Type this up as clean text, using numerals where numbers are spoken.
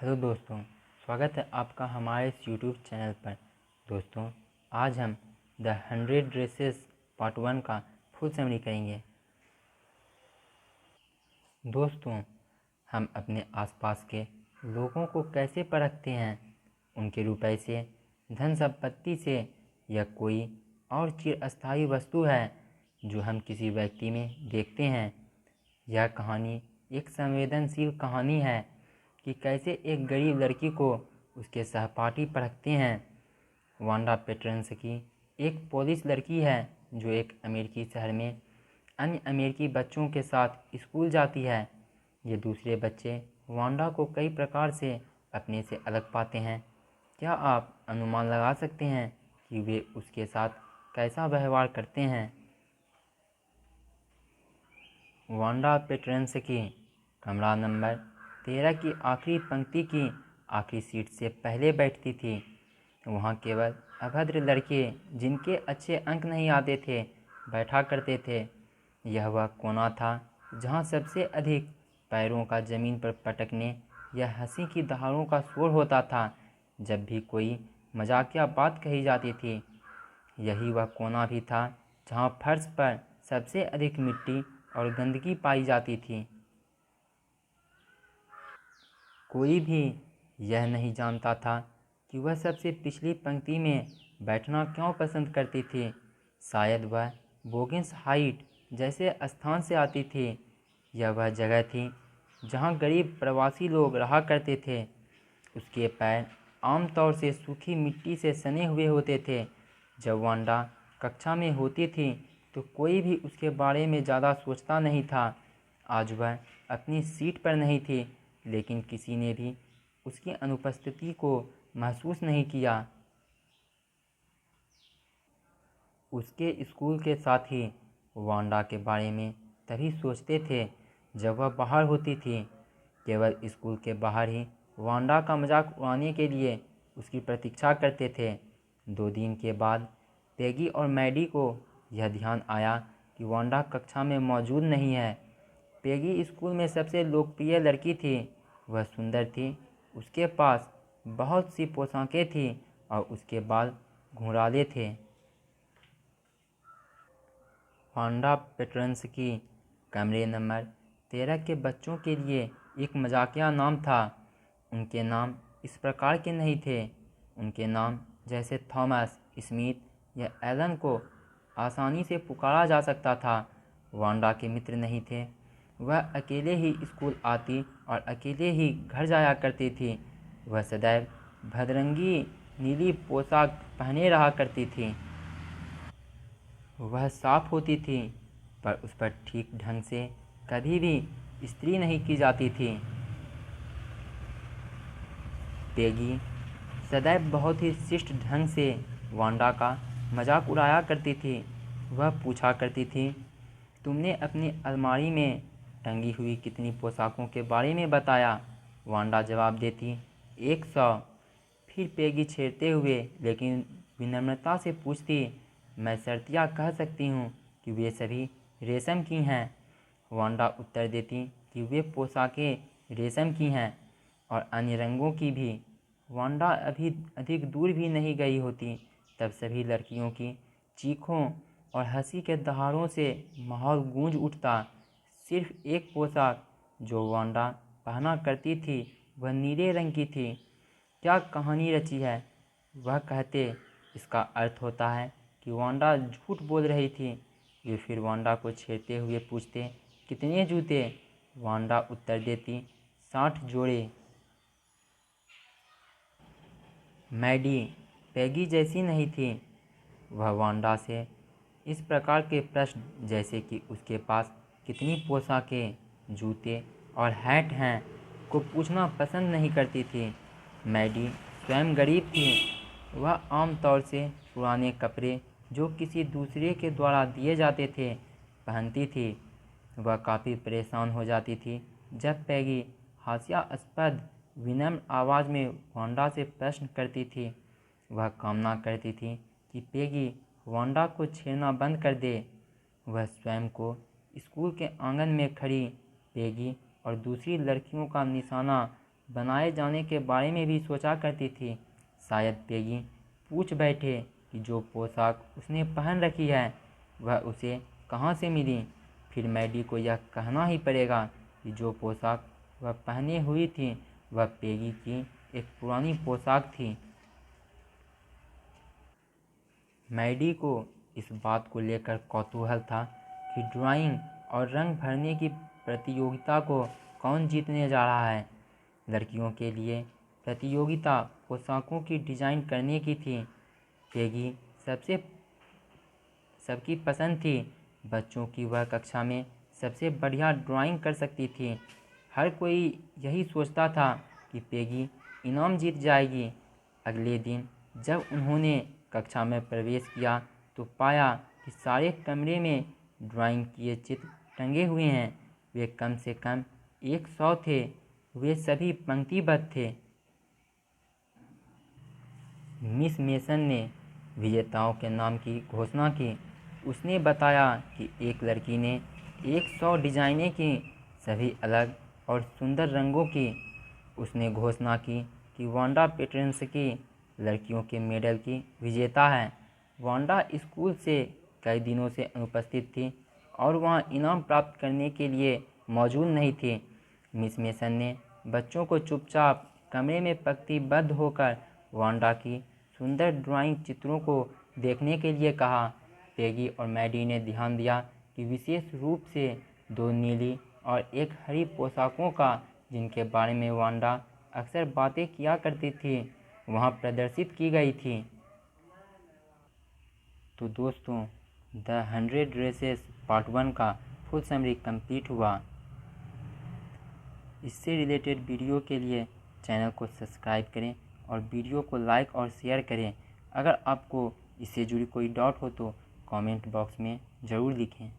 Hello दोस्तों, स्वागत है आपका हमारे इस यूट्यूब चैनल पर। दोस्तों, आज हम द 100 ड्रेसेस पार्ट 1 का फुल समरी करेंगे। दोस्तों, हम अपने आसपास के लोगों को कैसे परखते हैं? उनके रुपए से, धन संपत्ति से, या कोई और चिरस्थायी वस्तु है जो हम किसी व्यक्ति में देखते हैं। यह कहानी एक संवेदनशील कहानी है कि कैसे एक गरीब लड़की को उसके सहपाठी परखते हैं। वांडा पेट्रेंस्की एक पोलिश लड़की है जो एक अमेरिकी शहर में अन्य अमेरिकी बच्चों के साथ स्कूल जाती है। ये दूसरे बच्चे वांडा को कई प्रकार से अपने से अलग पाते हैं। क्या आप अनुमान लगा सकते हैं कि वे उसके साथ कैसा व्यवहार करते हैं? वांडा पेट्रेंस्की कमरा नंबर 13 की आखिरी पंक्ति की आखिरी सीट से पहले बैठती थी। वहाँ केवल अभद्र लड़के जिनके अच्छे अंक नहीं आते थे बैठा करते थे। यह वह कोना था जहाँ सबसे अधिक पैरों का ज़मीन पर पटकने या हंसी की दहाड़ों का शोर होता था जब भी कोई मजाकिया बात कही जाती थी। यही वह कोना भी था जहाँ फर्श पर सबसे अधिक मिट्टी और गंदगी पाई जाती थी। कोई भी यह नहीं जानता था कि वह सबसे पिछली पंक्ति में बैठना क्यों पसंद करती थी। शायद वह बोगिंस हाइट जैसे स्थान से आती थी। यह वह जगह थी जहाँ गरीब प्रवासी लोग रहा करते थे। उसके पैर आमतौर से सूखी मिट्टी से सने हुए होते थे। जब वांडा कक्षा में होती थी तो कोई भी उसके बारे में ज़्यादा सोचता नहीं था। आज वह अपनी सीट पर नहीं थी, लेकिन किसी ने भी उसकी अनुपस्थिति को महसूस नहीं किया। उसके स्कूल के साथी वांडा के बारे में तभी सोचते थे जब वह बाहर होती थी। केवल स्कूल के बाहर ही वांडा का मजाक उड़ाने के लिए उसकी प्रतीक्षा करते थे। 2 दिन के बाद पेगी और मैडी को यह ध्यान आया कि वांडा कक्षा में मौजूद नहीं है। पेगी स्कूल में सबसे लोकप्रिय लड़की थी। वह सुंदर थी, उसके पास बहुत सी पोशाकें थीं और उसके बाल घुंघराले थे। वांडा पेट्रेंस्की कमरे नंबर 13 के बच्चों के लिए एक मजाकिया नाम था। उनके नाम इस प्रकार के नहीं थे। उनके नाम जैसे थॉमस, स्मिथ या एलन को आसानी से पुकारा जा सकता था। वांडा के मित्र नहीं थे। वह अकेले ही स्कूल आती और अकेले ही घर जाया करती थी। वह सदैव भदरंगी नीली पोशाक पहने रहा करती थी। वह साफ होती थी, पर उस पर ठीक ढंग से कभी भी इस्त्री नहीं की जाती थी। पेगी सदैव बहुत ही शिष्ट ढंग से वांडा का मजाक उड़ाया करती थी। वह पूछा करती थी, तुमने अपनी अलमारी में टंगी हुई कितनी पोशाकों के बारे में बताया? वांडा जवाब देती, 100। फिर पेगी छेड़ते हुए लेकिन विनम्रता से पूछती, मैं शर्तिया कह सकती हूँ कि वे सभी रेशम की हैं। वांडा उत्तर देती कि वे पोशाकें रेशम की हैं और अन्य रंगों की भी। वांडा अभी अधिक दूर भी नहीं गई होती तब सभी लड़कियों की चीखों और हंसी के दहाड़ों से माहौल गूंज उठता। सिर्फ एक पोशाक जो वांडा पहना करती थी वह नीले रंग की थी। क्या कहानी रची है? वह कहते इसका अर्थ होता है कि वांडा झूठ बोल रही थी। वे फिर वांडा को छेड़ते हुए पूछते, कितने जूते? वांडा उत्तर देती, 60 जोड़े। मैडी पैगी जैसी नहीं थी। वह वांडा से इस प्रकार के प्रश्न जैसे कि उसके पास कितनी पोशाकें, जूते और हैट हैं को पूछना पसंद नहीं करती थी। मैडी स्वयं गरीब थी। वह आमतौर से पुराने कपड़े जो किसी दूसरे के द्वारा दिए जाते थे पहनती थी। वह काफ़ी परेशान हो जाती थी जब पैगी हास्यास्पद विनम्र आवाज़ में वांडा से प्रश्न करती थी। वह कामना करती थी कि पेगी वांडा को छेड़ना बंद कर दे। वह स्वयं को स्कूल के आंगन में खड़ी पेगी और दूसरी लड़कियों का निशाना बनाए जाने के बारे में भी सोचा करती थी। शायद पेगी पूछ बैठे कि जो पोशाक उसने पहन रखी है वह उसे कहाँ से मिली। फिर मैडी को यह कहना ही पड़ेगा कि जो पोशाक वह पहने हुई थी वह पेगी की एक पुरानी पोशाक थी। मैडी को इस बात को लेकर कौतूहल था कि ड्राइंग और रंग भरने की प्रतियोगिता को कौन जीतने जा रहा है। लड़कियों के लिए प्रतियोगिता पोशाकों की डिज़ाइन करने की थी। पेगी सबकी पसंद थी। बच्चों की वह कक्षा में सबसे बढ़िया ड्राइंग कर सकती थी। हर कोई यही सोचता था कि पेगी इनाम जीत जाएगी। अगले दिन जब उन्होंने कक्षा में प्रवेश किया तो पाया कि सारे कमरे में ड्राइंग किए चित्र टंगे हुए हैं। वे कम से कम 100 थे। वे सभी पंक्तिबद्ध थे। मिस मेसन ने विजेताओं के नाम की घोषणा की। उसने बताया कि एक लड़की ने 100 डिजाइनें की, सभी अलग और सुंदर रंगों की। उसने घोषणा की कि वांडा पेट्रेंस्की लड़कियों के मेडल की विजेता है। वांडा स्कूल से कई दिनों से अनुपस्थित थी और वहां इनाम प्राप्त करने के लिए मौजूद नहीं थी। मिस मेसन ने बच्चों को चुपचाप कमरे में पंक्तिबद्ध होकर वांडा की सुंदर ड्राइंग चित्रों को देखने के लिए कहा। पेगी और मैडी ने ध्यान दिया कि विशेष रूप से 2 नीली और एक हरी पोशाकों का, जिनके बारे में वांडा अक्सर बातें किया करती थी, वहां प्रदर्शित की गई थी। तो दोस्तों, द 100 ड्रेसेस पार्ट 1 का फुल समरी कंप्लीट हुआ। इससे रिलेटेड वीडियो के लिए चैनल को सब्सक्राइब करें और वीडियो को लाइक और शेयर करें। अगर आपको इससे जुड़ी कोई डाउट हो तो कमेंट बॉक्स में ज़रूर लिखें।